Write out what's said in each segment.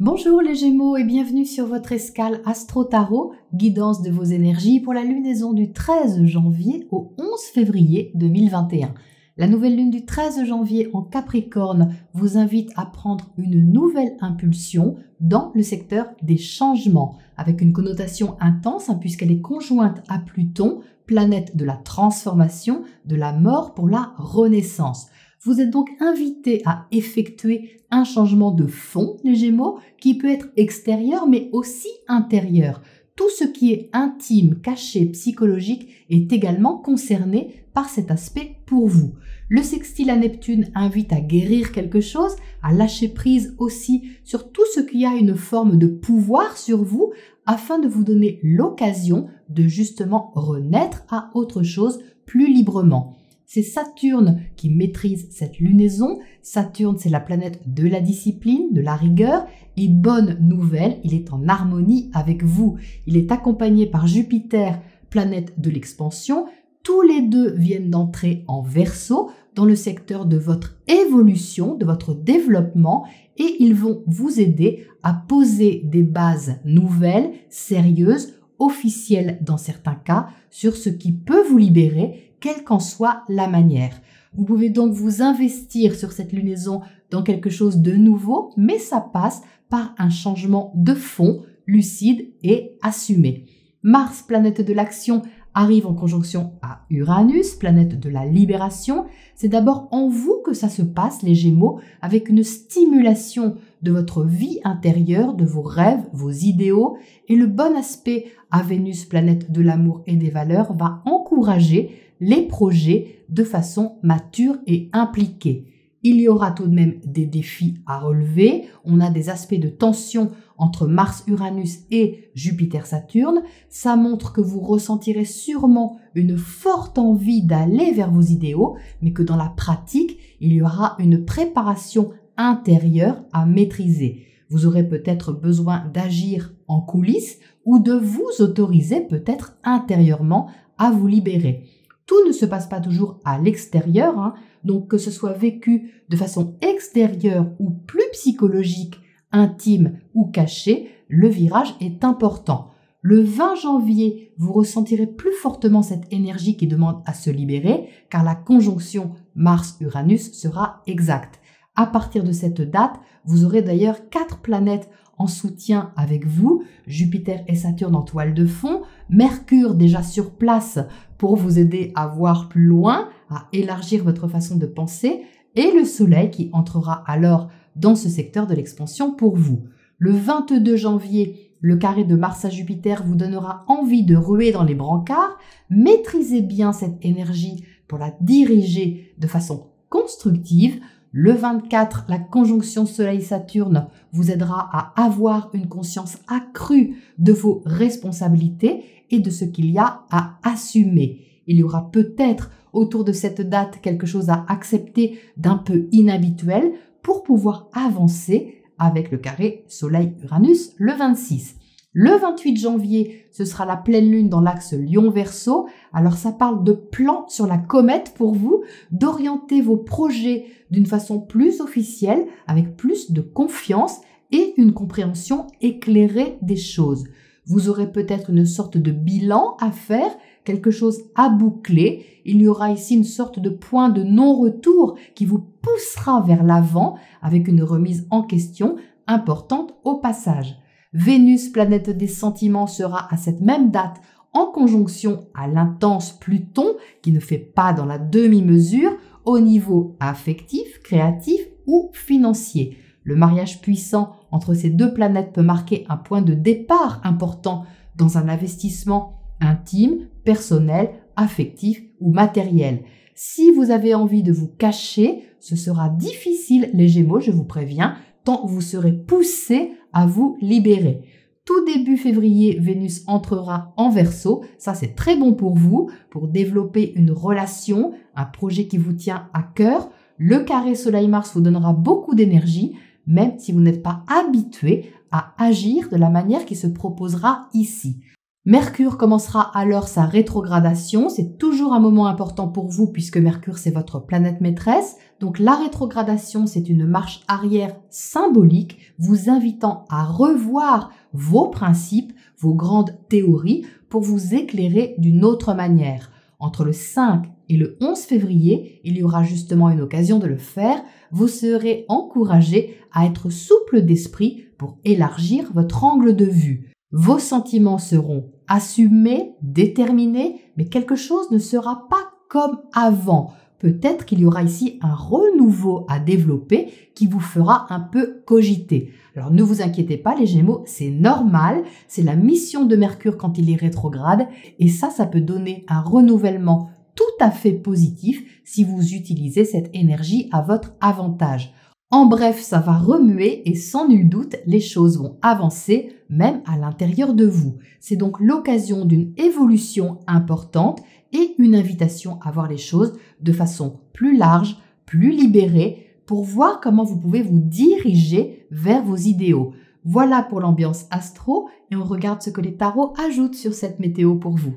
Bonjour les Gémeaux et bienvenue sur votre escale Astro Tarot, guidance de vos énergies pour la lunaison du 13 janvier au 11 février 2021. La nouvelle lune du 13 janvier en Capricorne vous invite à prendre une nouvelle impulsion dans le secteur des changements, avec une connotation intense puisqu'elle est conjointe à Pluton, planète de la transformation, de la mort pour la renaissance. Vous êtes donc invité à effectuer un changement de fond, les Gémeaux, qui peut être extérieur mais aussi intérieur. Tout ce qui est intime, caché, psychologique est également concerné par cet aspect pour vous. Le sextile à Neptune invite à guérir quelque chose, à lâcher prise aussi sur tout ce qui a une forme de pouvoir sur vous, afin de vous donner l'occasion de justement renaître à autre chose plus librement. C'est Saturne qui maîtrise cette lunaison. Saturne, c'est la planète de la discipline, de la rigueur. Et bonne nouvelle, il est en harmonie avec vous. Il est accompagné par Jupiter, planète de l'expansion. Tous les deux viennent d'entrer en Verseau, dans le secteur de votre évolution, de votre développement, et ils vont vous aider à poser des bases nouvelles, sérieuses, officielles dans certains cas, sur ce qui peut vous libérer, quelle qu'en soit la manière. Vous pouvez donc vous investir sur cette lunaison dans quelque chose de nouveau, mais ça passe par un changement de fond, lucide et assumé. Mars, planète de l'action, arrive en conjonction à Uranus, planète de la libération. C'est d'abord en vous que ça se passe, les Gémeaux, avec une stimulation de votre vie intérieure, de vos rêves, vos idéaux. Et le bon aspect à Vénus, planète de l'amour et des valeurs, va encourager les projets de façon mature et impliquée. Il y aura tout de même des défis à relever. On a des aspects de tension entre Mars-Uranus et Jupiter-Saturne. Ça montre que vous ressentirez sûrement une forte envie d'aller vers vos idéaux, mais que dans la pratique, il y aura une préparation intérieure à maîtriser. Vous aurez peut-être besoin d'agir en coulisses ou de vous autoriser peut-être intérieurement à vous libérer. Tout ne se passe pas toujours à l'extérieur, donc que ce soit vécu de façon extérieure ou plus psychologique, intime ou cachée, le virage est important. Le 20 janvier, vous ressentirez plus fortement cette énergie qui demande à se libérer, car la conjonction Mars-Uranus sera exacte. À partir de cette date, vous aurez d'ailleurs 4 planètes en soutien avec vous, Jupiter et Saturne en toile de fond, Mercure déjà sur place pour vous aider à voir plus loin, à élargir votre façon de penser, et le Soleil qui entrera alors dans ce secteur de l'expansion pour vous. Le 22 janvier, le carré de Mars à Jupiter vous donnera envie de ruer dans les brancards. Maîtrisez bien cette énergie pour la diriger de façon constructive. Le 24, la conjonction Soleil-Saturne vous aidera à avoir une conscience accrue de vos responsabilités et de ce qu'il y a à assumer. Il y aura peut-être autour de cette date quelque chose à accepter d'un peu inhabituel pour pouvoir avancer avec le carré Soleil-Uranus le 26. Le 28 janvier, ce sera la pleine lune dans l'axe Lion-Verseau. Alors ça parle de plan sur la comète pour vous, d'orienter vos projets d'une façon plus officielle, avec plus de confiance et une compréhension éclairée des choses. Vous aurez peut-être une sorte de bilan à faire, quelque chose à boucler. Il y aura ici une sorte de point de non-retour qui vous poussera vers l'avant avec une remise en question importante au passage. Vénus, planète des sentiments, sera à cette même date en conjonction à l'intense Pluton, qui ne fait pas dans la demi-mesure, au niveau affectif, créatif ou financier. Le mariage puissant entre ces deux planètes peut marquer un point de départ important dans un investissement intime, personnel, affectif ou matériel. Si vous avez envie de vous cacher, ce sera difficile, les Gémeaux, je vous préviens, tant vous serez poussés à vous libérer. Tout début février, Vénus entrera en Verseau. Ça, c'est très bon pour vous, pour développer une relation, un projet qui vous tient à cœur. Le carré Soleil-Mars vous donnera beaucoup d'énergie, même si vous n'êtes pas habitué à agir de la manière qui se proposera ici. Mercure commencera alors sa rétrogradation. C'est toujours un moment important pour vous puisque Mercure, c'est votre planète maîtresse. Donc la rétrogradation, c'est une marche arrière symbolique vous invitant à revoir vos principes, vos grandes théories pour vous éclairer d'une autre manière. Entre le 5 et le 11 février, il y aura justement une occasion de le faire. Vous serez encouragé à être souple d'esprit pour élargir votre angle de vue. Vos sentiments seront assumés, déterminés, mais quelque chose ne sera pas comme avant. Peut-être qu'il y aura ici un renouveau à développer qui vous fera un peu cogiter. Alors ne vous inquiétez pas les Gémeaux, c'est normal, c'est la mission de Mercure quand il est rétrograde et ça peut donner un renouvellement tout à fait positif si vous utilisez cette énergie à votre avantage. En bref, ça va remuer et sans nul doute, les choses vont avancer même à l'intérieur de vous. C'est donc l'occasion d'une évolution importante et une invitation à voir les choses de façon plus large, plus libérée, pour voir comment vous pouvez vous diriger vers vos idéaux. Voilà pour l'ambiance astro et on regarde ce que les tarots ajoutent sur cette météo pour vous.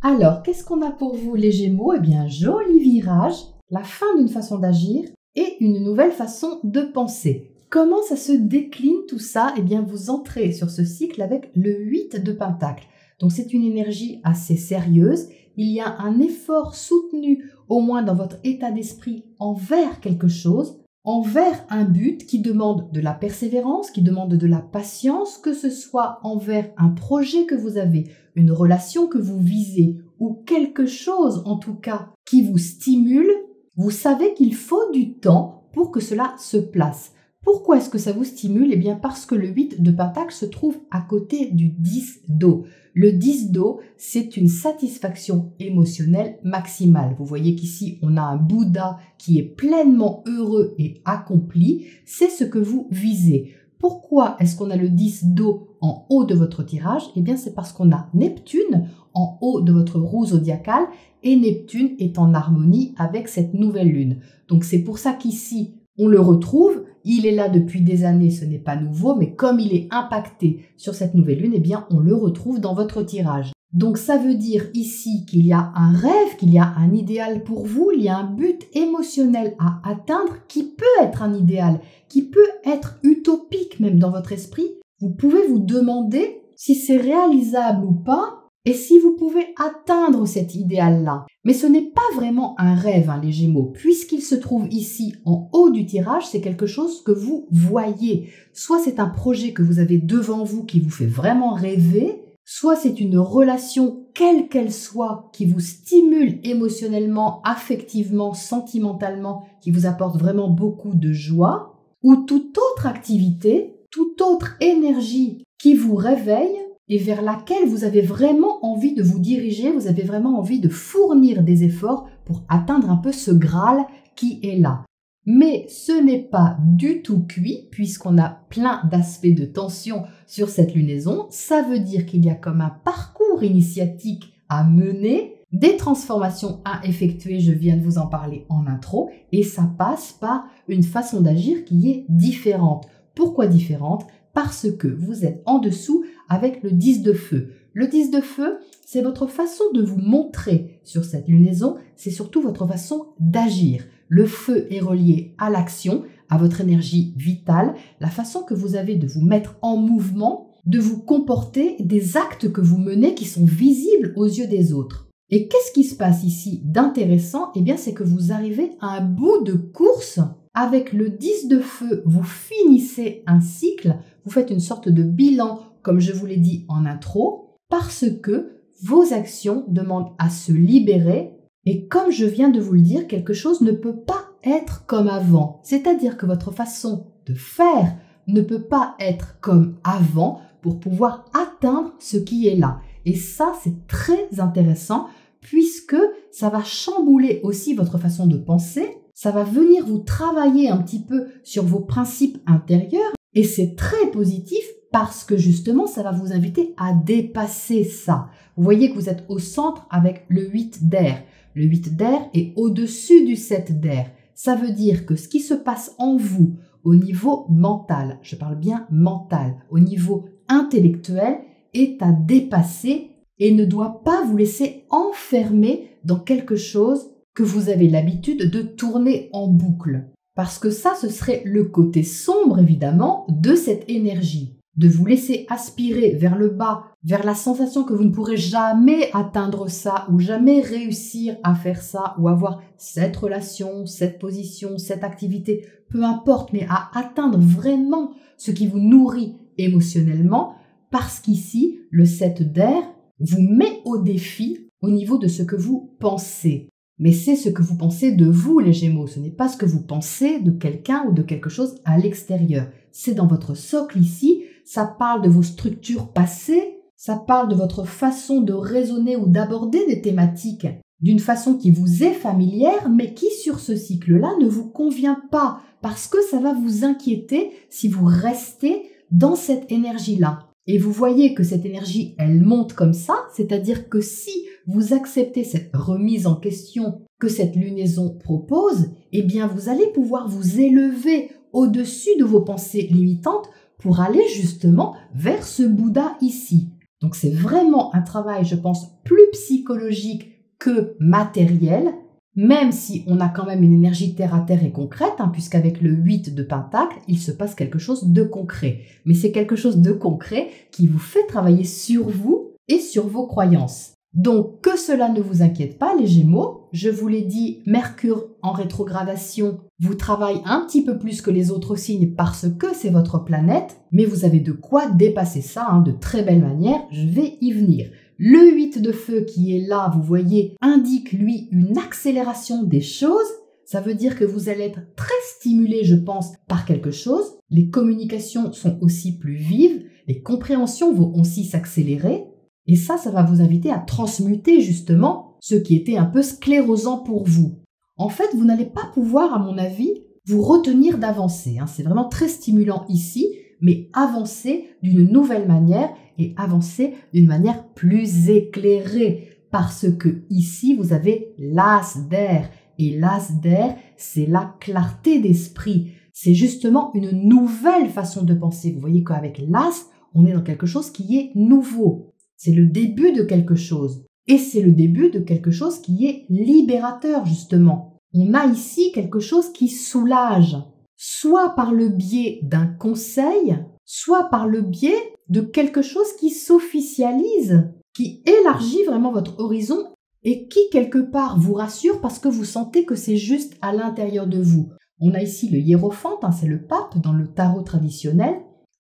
Alors, qu'est-ce qu'on a pour vous les Gémeaux? Eh bien, joli virage, la fin d'une façon d'agir et une nouvelle façon de penser. Comment ça se décline tout ça? Eh bien, vous entrez sur ce cycle avec le 8 de Pentacle. Donc, c'est une énergie assez sérieuse. Il y a un effort soutenu, au moins dans votre état d'esprit, envers quelque chose, envers un but qui demande de la persévérance, qui demande de la patience, que ce soit envers un projet que vous avez, une relation que vous visez ou quelque chose en tout cas qui vous stimule. Vous savez qu'il faut du temps pour que cela se place. Pourquoi est-ce que ça vous stimule? Eh bien parce que le 8 de Pentacle se trouve à côté du 10 d'eau. Le 10 d'eau, c'est une satisfaction émotionnelle maximale. Vous voyez qu'ici, on a un Bouddha qui est pleinement heureux et accompli. C'est ce que vous visez. Pourquoi est-ce qu'on a le 10 d'eau en haut de votre tirage? Eh bien, c'est parce qu'on a Neptune en haut de votre roue zodiacale et Neptune est en harmonie avec cette nouvelle lune. Donc, c'est pour ça qu'ici, on le retrouve. Il est là depuis des années, ce n'est pas nouveau, mais comme il est impacté sur cette nouvelle lune, eh bien, on le retrouve dans votre tirage. Donc, ça veut dire ici qu'il y a un rêve, qu'il y a un idéal pour vous, il y a un but émotionnel à atteindre qui peut être un idéal, qui peut être utopique même dans votre esprit. Vous pouvez vous demander si c'est réalisable ou pas et si vous pouvez atteindre cet idéal-là. Mais ce n'est pas vraiment un rêve, les Gémeaux. Puisqu'il se trouve ici en haut du tirage, c'est quelque chose que vous voyez. Soit c'est un projet que vous avez devant vous qui vous fait vraiment rêver, soit c'est une relation, quelle qu'elle soit, qui vous stimule émotionnellement, affectivement, sentimentalement, qui vous apporte vraiment beaucoup de joie, ou toute autre activité, toute autre énergie qui vous réveille et vers laquelle vous avez vraiment envie de vous diriger, vous avez vraiment envie de fournir des efforts pour atteindre un peu ce Graal qui est là. Mais ce n'est pas du tout cuit puisqu'on a plein d'aspects de tension sur cette lunaison. Ça veut dire qu'il y a comme un parcours initiatique à mener, des transformations à effectuer, je viens de vous en parler en intro, et ça passe par une façon d'agir qui est différente. Pourquoi différente? Parce que vous êtes en dessous avec le 10 de feu. Le 10 de feu, c'est votre façon de vous montrer sur cette lunaison, c'est surtout votre façon d'agir. Le feu est relié à l'action, à votre énergie vitale, la façon que vous avez de vous mettre en mouvement, de vous comporter, des actes que vous menez qui sont visibles aux yeux des autres. Et qu'est-ce qui se passe ici d'intéressant? Eh bien, c'est que vous arrivez à un bout de course. Avec le 10 de feu, vous finissez un cycle, vous faites une sorte de bilan, comme je vous l'ai dit en intro, parce que vos actions demandent à se libérer et comme je viens de vous le dire, quelque chose ne peut pas être comme avant. C'est-à-dire que votre façon de faire ne peut pas être comme avant pour pouvoir atteindre ce qui est là. Et ça, c'est très intéressant puisque ça va chambouler aussi votre façon de penser. Ça va venir vous travailler un petit peu sur vos principes intérieurs et c'est très positif parce que justement, ça va vous inviter à dépasser ça. Vous voyez que vous êtes au centre avec le 8 d'air. Le 8 d'air est au-dessus du 7 d'air. Ça veut dire que ce qui se passe en vous au niveau mental, je parle bien mental, au niveau intellectuel, est à dépasser et ne doit pas vous laisser enfermer dans quelque chose que vous avez l'habitude de tourner en boucle. Parce que ça, ce serait le côté sombre, évidemment, de cette énergie. De vous laisser aspirer vers le bas, vers la sensation que vous ne pourrez jamais atteindre ça ou jamais réussir à faire ça ou avoir cette relation, cette position, cette activité, peu importe, mais à atteindre vraiment ce qui vous nourrit émotionnellement, parce qu'ici, le 7 d'air vous met au défi au niveau de ce que vous pensez. Mais c'est ce que vous pensez de vous, les Gémeaux. Ce n'est pas ce que vous pensez de quelqu'un ou de quelque chose à l'extérieur. C'est dans votre socle ici. Ça parle de vos structures passées. Ça parle de votre façon de raisonner ou d'aborder des thématiques d'une façon qui vous est familière, mais qui, sur ce cycle-là, ne vous convient pas. Parce que ça va vous inquiéter si vous restez dans cette énergie-là. Et vous voyez que cette énergie, elle monte comme ça, c'est-à-dire que si vous acceptez cette remise en question que cette lunaison propose, eh bien vous allez pouvoir vous élever au-dessus de vos pensées limitantes pour aller justement vers ce Bouddha ici. Donc c'est vraiment un travail, je pense, plus psychologique que matériel, même si on a quand même une énergie terre-à-terre et concrète, puisqu'avec le 8 de Pentacle, il se passe quelque chose de concret. Mais c'est quelque chose de concret qui vous fait travailler sur vous et sur vos croyances. Donc, que cela ne vous inquiète pas, les Gémeaux. Je vous l'ai dit, Mercure en rétrogradation vous travaille un petit peu plus que les autres signes parce que c'est votre planète, mais vous avez de quoi dépasser ça de très belle manière. Je vais y venir. Le 8 de feu qui est là, vous voyez, indique lui une accélération des choses. Ça veut dire que vous allez être très stimulé, je pense, par quelque chose. Les communications sont aussi plus vives, les compréhensions vont aussi s'accélérer. Et ça va vous inviter à transmuter justement ce qui était un peu sclérosant pour vous. En fait, vous n'allez pas pouvoir, à mon avis, vous retenir d'avancer. C'est vraiment très stimulant ici, mais avancer d'une nouvelle manière et avancer d'une manière plus éclairée. Parce que ici, vous avez l'as d'air. Et l'as d'air, c'est la clarté d'esprit. C'est justement une nouvelle façon de penser. Vous voyez qu'avec l'as, on est dans quelque chose qui est nouveau. C'est le début de quelque chose. Et c'est le début de quelque chose qui est libérateur, justement. On a ici quelque chose qui soulage, soit par le biais d'un conseil, soit par le biais de quelque chose qui s'officialise, qui élargit vraiment votre horizon et qui, quelque part, vous rassure parce que vous sentez que c'est juste à l'intérieur de vous. On a ici le hiérophante, c'est le pape dans le tarot traditionnel,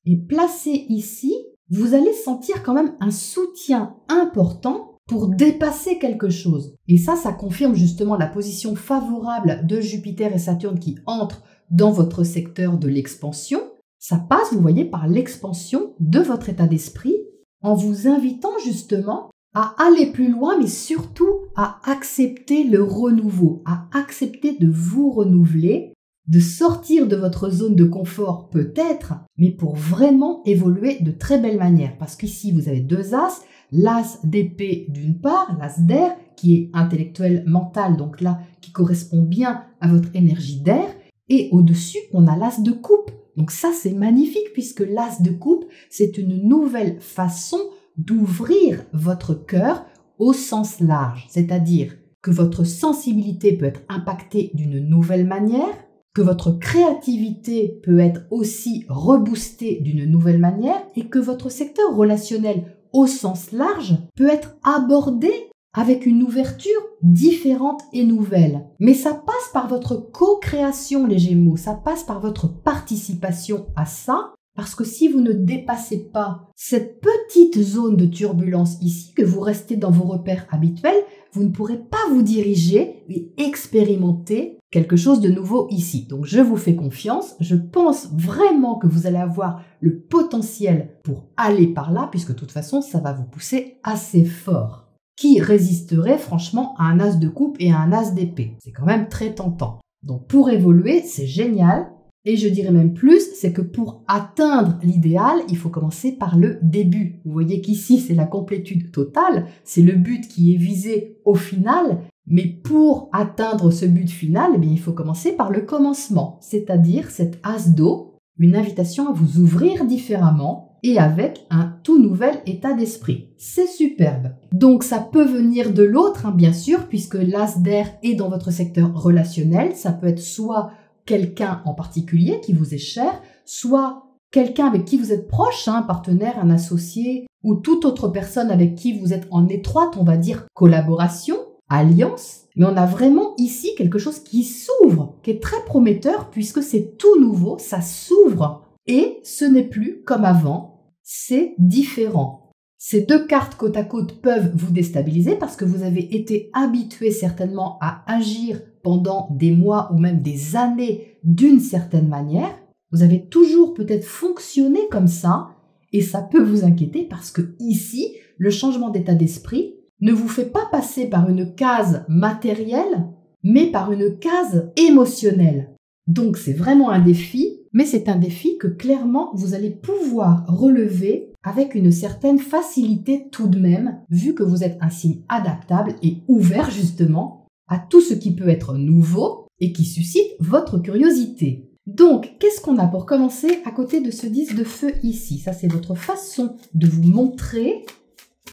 et placé ici, vous allez sentir quand même un soutien important pour dépasser quelque chose. Et ça confirme justement la position favorable de Jupiter et Saturne qui entrent dans votre secteur de l'expansion. Ça passe, vous voyez, par l'expansion de votre état d'esprit en vous invitant justement à aller plus loin, mais surtout à accepter le renouveau, à accepter de vous renouveler, de sortir de votre zone de confort peut-être, mais pour vraiment évoluer de très belle manière. Parce qu'ici, vous avez deux as, l'as d'épée d'une part, l'as d'air, qui est intellectuel, mental, donc là, qui correspond bien à votre énergie d'air, et au-dessus, on a l'as de coupe. Donc ça, c'est magnifique, puisque l'as de coupe, c'est une nouvelle façon d'ouvrir votre cœur au sens large, c'est-à-dire que votre sensibilité peut être impactée d'une nouvelle manière, que votre créativité peut être aussi reboostée d'une nouvelle manière et que votre secteur relationnel au sens large peut être abordé avec une ouverture différente et nouvelle. Mais ça passe par votre co-création, les Gémeaux, ça passe par votre participation à ça, parce que si vous ne dépassez pas cette petite zone de turbulence ici, que vous restez dans vos repères habituels, vous ne pourrez pas vous diriger et expérimenter quelque chose de nouveau ici. Donc je vous fais confiance, je pense vraiment que vous allez avoir le potentiel pour aller par là, puisque de toute façon, ça va vous pousser assez fort. Qui résisterait franchement à un as de coupe et à un as d'épée? C'est quand même très tentant. Donc pour évoluer, c'est génial. Et je dirais même plus, c'est que pour atteindre l'idéal, il faut commencer par le début. Vous voyez qu'ici, c'est la complétude totale, c'est le but qui est visé au final, mais pour atteindre ce but final, il faut commencer par le commencement, c'est-à-dire cet as d'eau, une invitation à vous ouvrir différemment, et avec un tout nouvel état d'esprit. C'est superbe. Donc ça peut venir de l'autre, hein, bien sûr, puisque l'as d'air est dans votre secteur relationnel. Ça peut être soit quelqu'un en particulier qui vous est cher, soit quelqu'un avec qui vous êtes proche, un partenaire, un associé, ou toute autre personne avec qui vous êtes en étroite, on va dire, collaboration, alliance. Mais on a vraiment ici quelque chose qui s'ouvre, qui est très prometteur, puisque c'est tout nouveau, ça s'ouvre. Et ce n'est plus comme avant, c'est différent. Ces deux cartes côte à côte peuvent vous déstabiliser parce que vous avez été habitué certainement à agir pendant des mois ou même des années d'une certaine manière. Vous avez toujours peut-être fonctionné comme ça et ça peut vous inquiéter parce que ici, le changement d'état d'esprit ne vous fait pas passer par une case matérielle, mais par une case émotionnelle. Donc c'est vraiment un défi, mais c'est un défi que clairement vous allez pouvoir relever avec une certaine facilité tout de même, vu que vous êtes un signe adaptable et ouvert justement à tout ce qui peut être nouveau et qui suscite votre curiosité. Donc, qu'est-ce qu'on a pour commencer à côté de ce 10 de feu ici? Ça, c'est votre façon de vous montrer.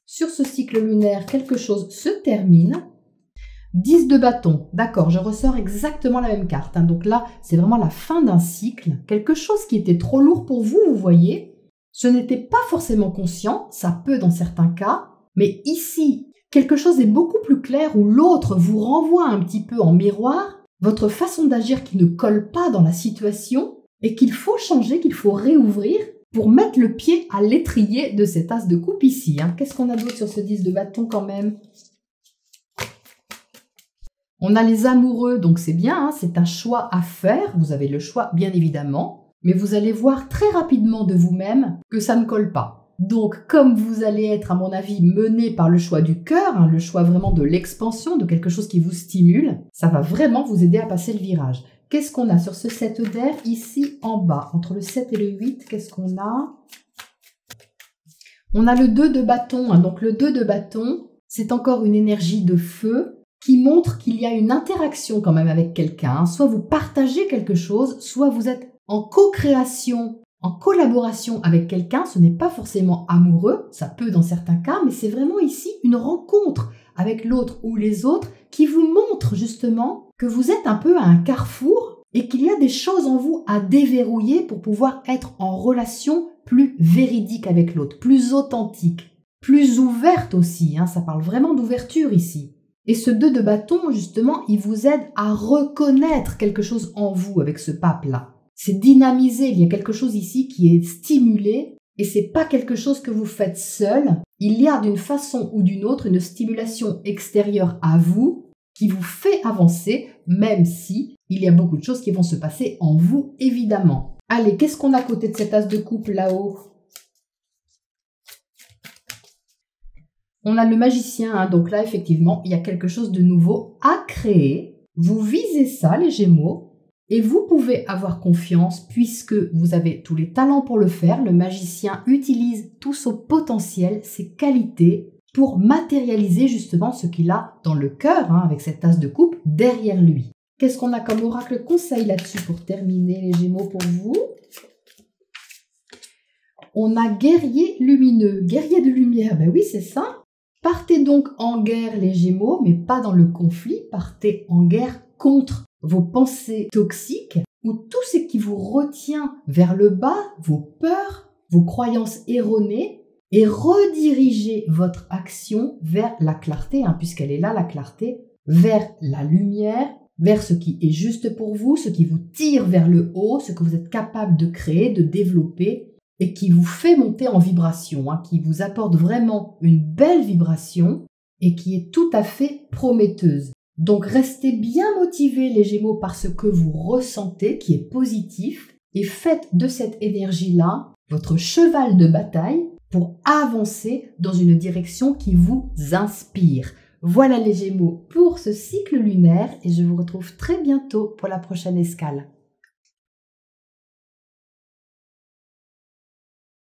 Sur ce cycle lunaire, quelque chose se termine. 10 de bâton, d'accord, je ressors exactement la même carte. Donc là, c'est vraiment la fin d'un cycle. Quelque chose qui était trop lourd pour vous, vous voyez. Ce n'était pas forcément conscient, ça peut dans certains cas. Mais ici, quelque chose est beaucoup plus clair où l'autre vous renvoie un petit peu en miroir votre façon d'agir qui ne colle pas dans la situation et qu'il faut changer, qu'il faut réouvrir pour mettre le pied à l'étrier de cet as de coupe ici. Qu'est-ce qu'on a d'autre sur ce 10 de bâton quand même? On a les amoureux, donc c'est bien, c'est un choix à faire. Vous avez le choix, bien évidemment, mais vous allez voir très rapidement de vous-même que ça ne colle pas. Donc, comme vous allez être, à mon avis, mené par le choix du cœur, le choix vraiment de l'expansion, de quelque chose qui vous stimule, ça va vraiment vous aider à passer le virage. Qu'est-ce qu'on a sur ce 7 d'air ici en bas? Entre le 7 et le 8, qu'est-ce qu'on a? On a le 2 de bâton. Donc, le 2 de bâton, c'est encore une énergie de feu qui montre qu'il y a une interaction quand même avec quelqu'un. Soit vous partagez quelque chose, soit vous êtes en co-création, en collaboration avec quelqu'un. Ce n'est pas forcément amoureux, ça peut dans certains cas, mais c'est vraiment ici une rencontre avec l'autre ou les autres qui vous montre justement que vous êtes un peu à un carrefour et qu'il y a des choses en vous à déverrouiller pour pouvoir être en relation plus véridique avec l'autre, plus authentique, plus ouverte aussi. Ça parle vraiment d'ouverture ici. Et ce 2 de bâton, justement, il vous aide à reconnaître quelque chose en vous avec ce pape-là. C'est dynamisé, il y a quelque chose ici qui est stimulé et c'est pas quelque chose que vous faites seul. Il y a d'une façon ou d'une autre une stimulation extérieure à vous qui vous fait avancer, même si il y a beaucoup de choses qui vont se passer en vous, évidemment. Allez, qu'est-ce qu'on a à côté de cet as de coupe là-haut? On a le magicien, donc là, effectivement, il y a quelque chose de nouveau à créer. Vous visez ça, les Gémeaux, et vous pouvez avoir confiance puisque vous avez tous les talents pour le faire. Le magicien utilise tout son potentiel, ses qualités, pour matérialiser justement ce qu'il a dans le cœur, avec cette tasse de coupe derrière lui. Qu'est-ce qu'on a comme oracle conseil là-dessus pour terminer, les Gémeaux, pour vous? On a guerrier lumineux, guerrier de lumière, ben oui, c'est ça. Partez donc en guerre, les Gémeaux, mais pas dans le conflit, partez en guerre contre vos pensées toxiques ou tout ce qui vous retient vers le bas, vos peurs, vos croyances erronées, et redirigez votre action vers la clarté, puisqu'elle est là, la clarté, vers la lumière, vers ce qui est juste pour vous, ce qui vous tire vers le haut, ce que vous êtes capable de créer, de développer, et qui vous fait monter en vibration, qui vous apporte vraiment une belle vibration et qui est tout à fait prometteuse. Donc restez bien motivés, les Gémeaux, par ce que vous ressentez, qui est positif, et faites de cette énergie-là votre cheval de bataille pour avancer dans une direction qui vous inspire. Voilà les Gémeaux pour ce cycle lunaire et je vous retrouve très bientôt pour la prochaine escale.